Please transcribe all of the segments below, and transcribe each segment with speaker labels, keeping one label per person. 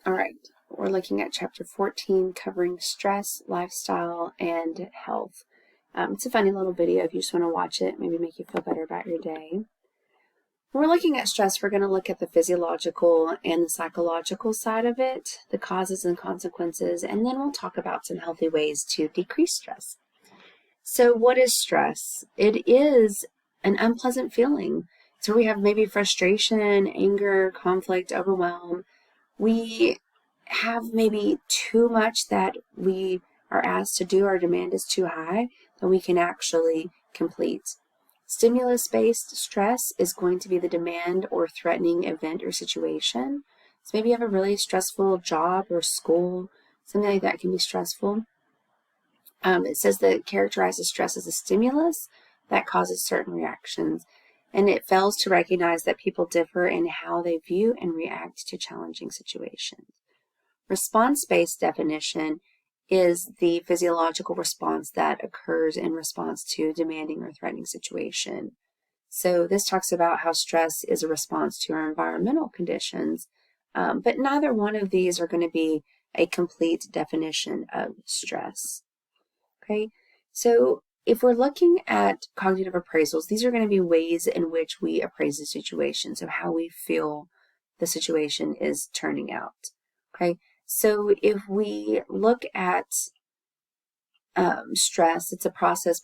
Speaker 1: All right, we're looking at chapter 14, covering stress, lifestyle, and health. It's a funny little video if you just want to watch it, maybe make you feel better about your day. When we're looking at stress, we're going to look at the physiological and the psychological side of it, the causes and consequences, and then we'll talk about some healthy ways to decrease stress. So what is stress? It is an unpleasant feeling. So we have maybe frustration, anger, conflict, overwhelm. We have maybe too much that we are asked to do, our demand is too high, that we can actually complete. Stimulus-based stress is going to be the demand or threatening event or situation. So maybe you have a really stressful job or school, something like that can be stressful. It says that it characterizes stress as a stimulus that causes certain reactions, and it fails to recognize that people differ in how they view and react to challenging situations. Response-based definition is the physiological response that occurs in response to demanding or threatening situation. So this talks about how stress is a response to our environmental conditions, but neither one of these are going to be a complete definition of stress. Okay, so if we're looking at cognitive appraisals, these are going to be ways in which we appraise the situation, so how we feel the situation is turning out. Okay, so if we look at stress, it's a process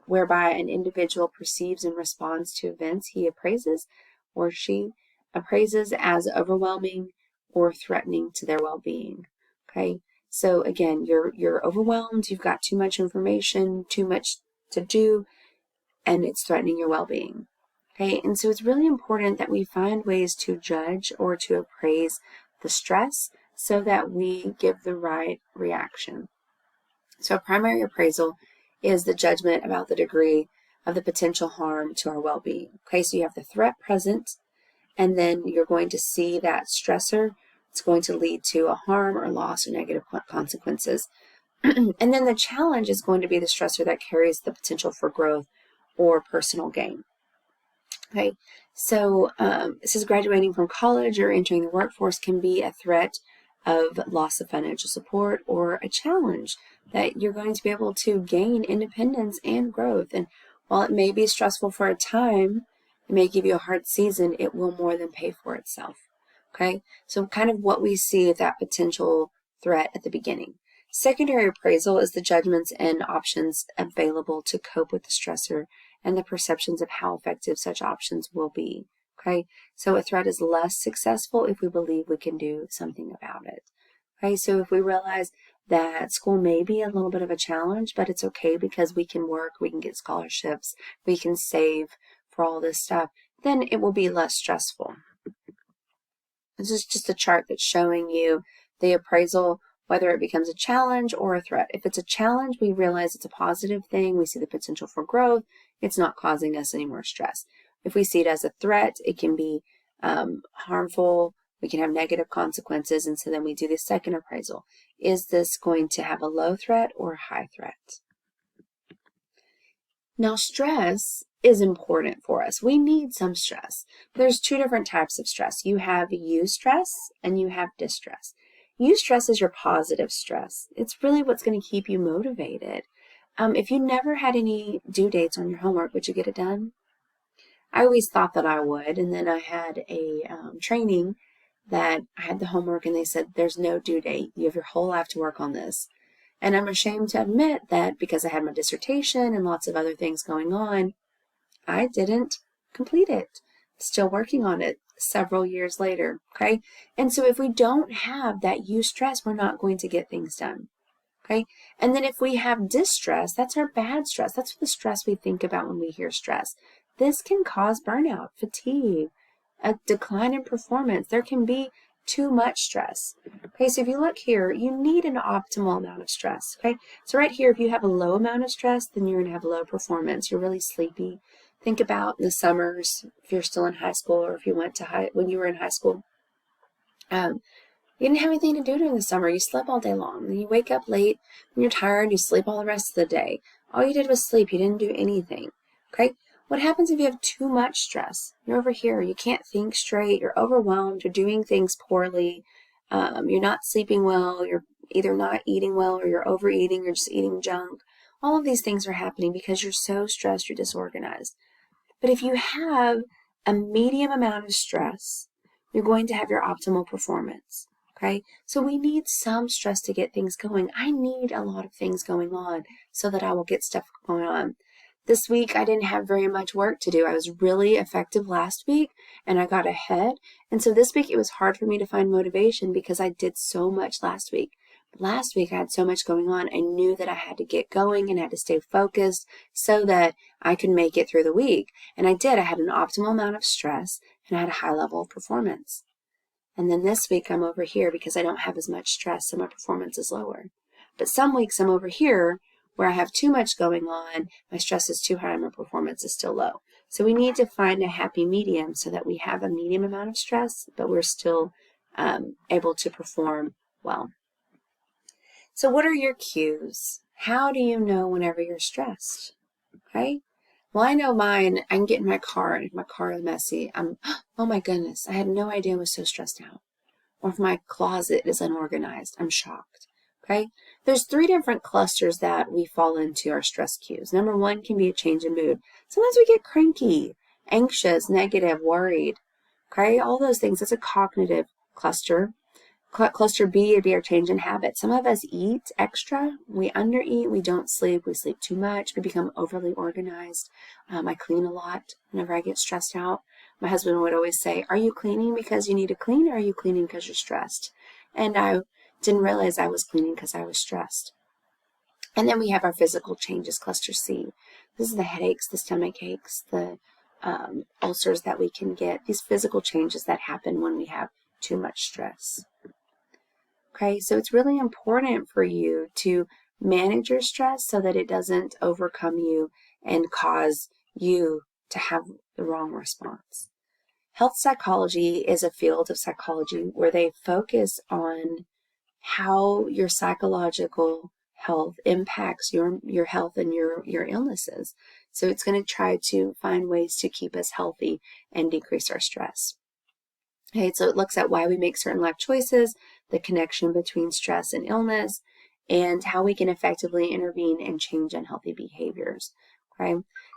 Speaker 1: whereby an individual perceives and responds to events he appraises or she appraises as overwhelming or threatening to their well-being. Okay, so again, you're overwhelmed, you've got too much information, too much to do, and it's threatening your well-being. Okay, and so it's really important that we find ways to judge or to appraise the stress so that we give the right reaction. So a primary appraisal is the judgment about the degree of the potential harm to our well-being. Okay, so you have the threat present, and then you're going to see that stressor. It's going to lead to a harm or loss or negative consequences. And then the challenge is going to be the stressor that carries the potential for growth or personal gain. Okay, so it says graduating from college or entering the workforce can be a threat of loss of financial support or a challenge that you're going to be able to gain independence and growth. And while it may be stressful for a time, it may give you a hard season, it will more than pay for itself. Okay, so kind of what we see of that potential threat at the beginning. Secondary appraisal is the judgments and options available to cope with the stressor and the perceptions of how effective such options will be. Okay, so a threat is less successful if we believe we can do something about it. Okay, so if we realize that school may be a little bit of a challenge, but it's okay because we can work, we can get scholarships, we can save for all this stuff, then it will be less stressful. This is just a chart that's showing you the appraisal, whether it becomes a challenge or a threat. If it's a challenge, we realize it's a positive thing. We see the potential for growth. It's not causing us any more stress. If we see it as a threat, it can be harmful. We can have negative consequences. And so then we do the second appraisal. Is this going to have a low threat or a high threat? Now, stress is important for us. We need some stress. There's two different types of stress. You have eustress and you have distress. Eustress is your positive stress. It's really what's going to keep you motivated. If you never had any due dates on your homework, would you get it done? I always thought that I would, and then I had a training that I had the homework and they said, there's no due date. You have your whole life to work on this. And I'm ashamed to admit that because I had my dissertation and lots of other things going on, I didn't complete it. Still working on it several years later, okay? And so if we don't have that eustress, we're not going to get things done, okay? And then if we have distress, that's our bad stress. That's the stress we think about when we hear stress. This can cause burnout, fatigue, a decline in performance. There can be too much stress. Okay, so if you look here, you need an optimal amount of stress, okay? So right here, if you have a low amount of stress, then you're going to have low performance. You're really sleepy. Think about the summers, if you're still in high school or if you went to when you were in high school. You didn't have anything to do during the summer. You slept all day long. Then you wake up late, when you're tired, you sleep all the rest of the day. All you did was sleep. You didn't do anything, okay? What happens if you have too much stress? You're over here. You can't think straight. You're overwhelmed. You're doing things poorly. you're not sleeping well, you're either not eating well or you're overeating or just eating junk. All of these things are happening because you're so stressed, you're disorganized. But if you have a medium amount of stress, you're going to have your optimal performance. Okay, so we need some stress to get things going. I need a lot of things going on so that I will get stuff going on. This week, I didn't have very much work to do. I was really effective last week and I got ahead. And so this week, it was hard for me to find motivation because I did so much last week. Last week, I had so much going on. I knew that I had to get going and had to stay focused so that I could make it through the week. And I did. I had an optimal amount of stress and I had a high level of performance. And then this week I'm over here because I don't have as much stress, so my performance is lower. But some weeks I'm over here where I have too much going on, my stress is too high, and my performance is still low. So we need to find a happy medium so that we have a medium amount of stress, but we're still able to perform well. So what are your cues? How do you know whenever you're stressed? Okay? Well, I know mine. I can get in my car, and if my car is messy, oh my goodness, I had no idea I was so stressed out. Or if my closet is unorganized, I'm shocked. Okay? There's 3 different clusters that we fall into our stress cues. Number 1 can be a change in mood. Sometimes we get cranky, anxious, negative, worried. Okay? All those things. That's a cognitive cluster. Cluster B would be our change in habit. Some of us eat extra. We undereat. We don't sleep. We sleep too much. We become overly organized. I clean a lot whenever I get stressed out. My husband would always say, are you cleaning because you need to clean or are you cleaning because you're stressed? And I didn't realize I was cleaning because I was stressed. And then we have our physical changes, cluster C. This is the headaches, the stomach aches, the ulcers that we can get. These physical changes that happen when we have too much stress. Okay, so it's really important for you to manage your stress so that it doesn't overcome you and cause you to have the wrong response. Health psychology is a field of psychology where they focus on how your psychological health impacts your health and your illnesses. So it's going to try to find ways to keep us healthy and decrease our stress. Okay, so it looks at why we make certain life choices, the connection between stress and illness, and how we can effectively intervene and change unhealthy behaviors. Okay,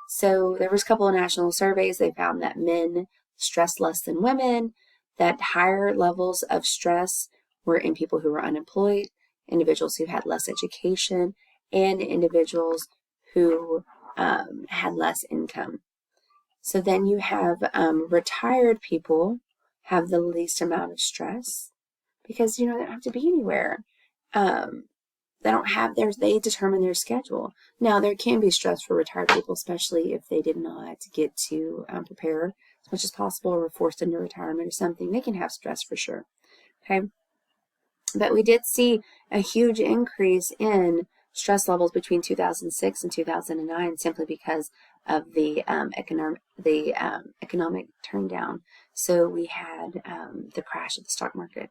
Speaker 1: so there was a couple of national surveys. They found that men stress less than women, that higher levels of stress were in people who were unemployed, individuals who had less education, and individuals who had less income. So then you have retired people have the least amount of stress because, they don't have to be anywhere. They determine their schedule. Now, there can be stress for retired people, especially if they did not get to prepare as much as possible or were forced into retirement or something. They can have stress for sure. Okay. But we did see a huge increase in stress levels between 2006 and 2009 simply because of the economic turndown. So we had the crash of the stock market.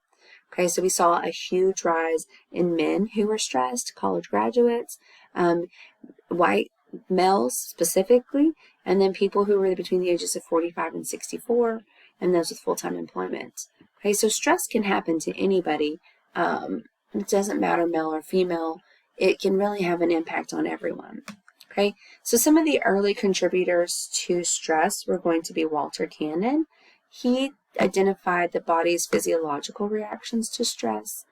Speaker 1: Okay, so we saw a huge rise in men who were stressed, college graduates, white males specifically, and then people who were between the ages of 45 and 64, and those with full-time employment. Okay, so stress can happen to anybody. It doesn't matter male or female. It can really have an impact on everyone. Okay, so some of the early contributors to stress were going to be Walter Cannon. He identified the body's physiological reactions to stress.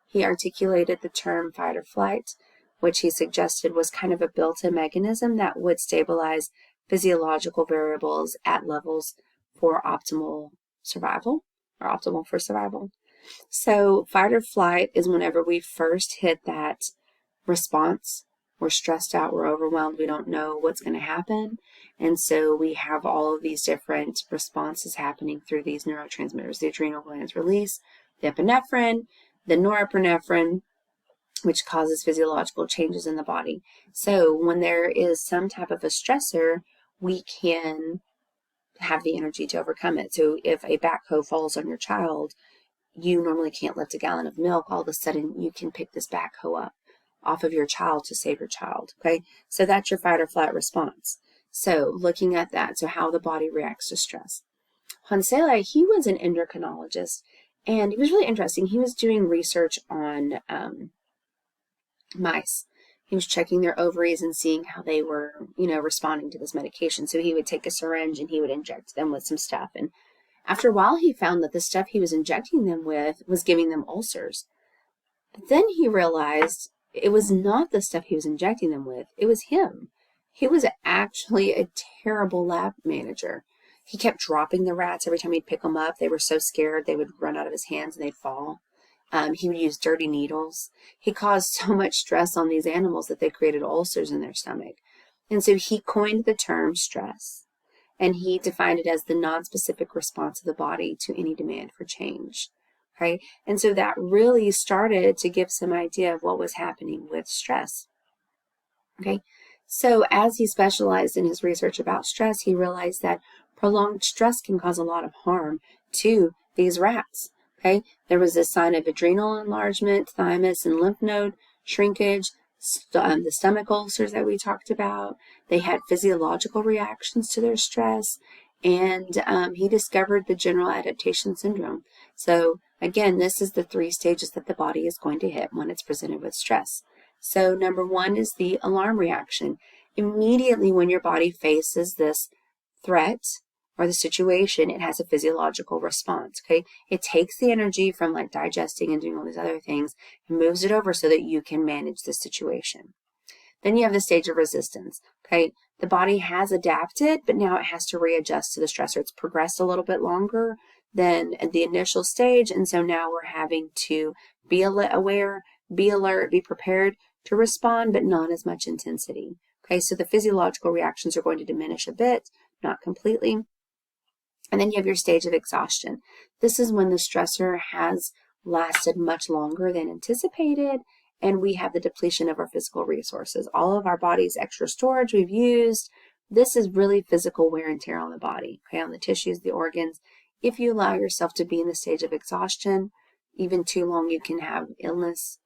Speaker 1: He articulated the term fight or flight, which he suggested was kind of a built-in mechanism that would stabilize physiological variables at levels for optimal survival or optimal for survival. So fight or flight is whenever we first hit that response. We're stressed out, we're overwhelmed, we don't know what's going to happen. And so we have all of these different responses happening through these neurotransmitters. The adrenal glands release the epinephrine, the norepinephrine, which causes physiological changes in the body. So when there is some type of a stressor, we can have the energy to overcome it. So if a backhoe falls on your child, you normally can't lift a gallon of milk. All of a sudden, you can pick this backhoe up off of your child to save your child. Okay, so that's your fight or flight response. So looking at that, so how the body reacts to stress. Hans Selye, he was an endocrinologist, And it was really interesting. He was doing research on mice. He was checking their ovaries and seeing how they were, responding to this medication. So he would take a syringe and he would inject them with some stuff. And after a while, he found that the stuff he was injecting them with was giving them ulcers. But then he realized it was not the stuff he was injecting them with. It was him. He was actually a terrible lab manager. He kept dropping the rats every time he'd pick them up. They were so scared they would run out of his hands and they'd fall. He would use dirty needles. He caused so much stress on these animals that they created ulcers in their stomach. And so he coined the term stress, and he defined it as the nonspecific response of the body to any demand for change. Okay? And so that really started to give some idea of what was happening with stress. Okay? So as he specialized in his research about stress, he realized that prolonged stress can cause a lot of harm to these rats. Okay, there was a sign of adrenal enlargement, thymus and lymph node shrinkage, the stomach ulcers that we talked about. They had physiological reactions to their stress, and he discovered the general adaptation syndrome. So again, this is the 3 stages that the body is going to hit when it's presented with stress. So number 1 is the alarm reaction. Immediately when your body faces this threat or the situation, it has a physiological response, okay? It takes the energy from like digesting and doing all these other things and moves it over so that you can manage the situation. Then you have the stage of resistance, okay? The body has adapted, but now it has to readjust to the stressor. It's progressed a little bit longer than the initial stage, and so now we're having to be aware, be alert, be prepared to respond, but not as much intensity. Okay, so the physiological reactions are going to diminish a bit, not completely. And then you have your stage of exhaustion. This is when the stressor has lasted much longer than anticipated, and we have the depletion of our physical resources. All of our body's extra storage we've used. This is really physical wear and tear on the body, okay, on the tissues, the organs. If you allow yourself to be in the stage of exhaustion, even too long, you can have illness,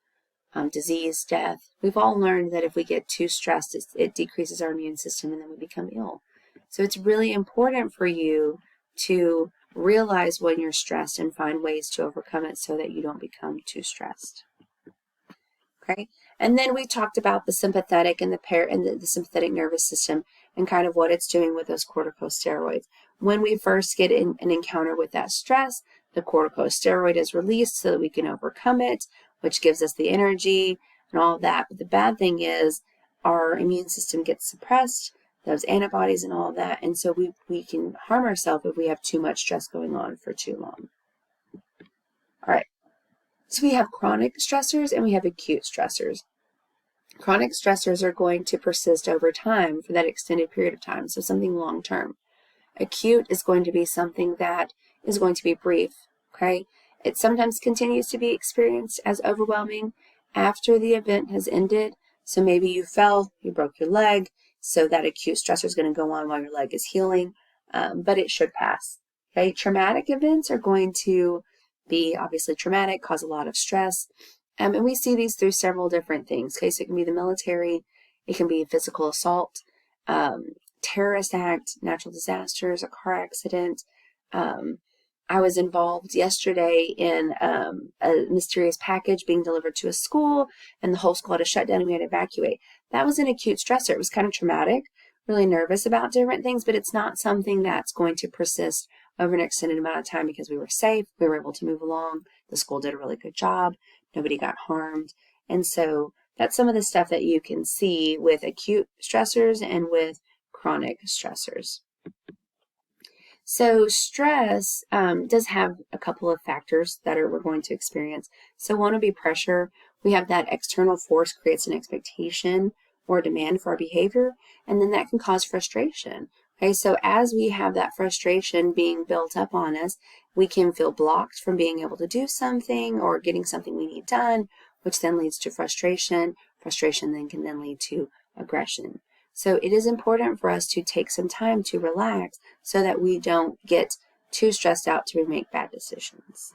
Speaker 1: disease, death. We've all learned that if we get too stressed, it decreases our immune system and then we become ill. So it's really important for you to realize when you're stressed and find ways to overcome it so that you don't become too stressed. Okay, and then we talked about the sympathetic and the sympathetic nervous system and kind of what it's doing with those corticosteroids. When we first get in an encounter with that stress, the corticosteroid is released so that we can overcome it, which gives us the energy and all of that. But the bad thing is our immune system gets suppressed, those antibodies and all of that, and so we can harm ourselves if we have too much stress going on for too long. All right, so we have chronic stressors and we have acute stressors. Chronic stressors are going to persist over time for that extended period of time, so something long term. Acute is going to be something that is going to be brief, okay? It sometimes continues to be experienced as overwhelming after the event has ended. So maybe you fell, you broke your leg, so that acute stressor is going to go on while your leg is healing, but it should pass. Okay, traumatic events are going to be obviously traumatic, cause a lot of stress, and we see these through several different things. Okay, so it can be the military, it can be physical assault, terrorist act, natural disasters, a car accident. I was involved yesterday in a mysterious package being delivered to a school, and the whole school had to shut down and we had to evacuate. That was an acute stressor. It was kind of traumatic, really nervous about different things, but it's not something that's going to persist over an extended amount of time because we were safe, we were able to move along, the school did a really good job, nobody got harmed. And so that's some of the stuff that you can see with acute stressors and with chronic stressors. So stress does have a couple of factors that we're going to experience. So one would be pressure. We have that external force creates an expectation or demand for our behavior, and then that can cause frustration. Okay, so as we have that frustration being built up on us, we can feel blocked from being able to do something or getting something we need done, which then leads to frustration. Frustration then can then lead to aggression. So it is important for us to take some time to relax so that we don't get too stressed out to make bad decisions.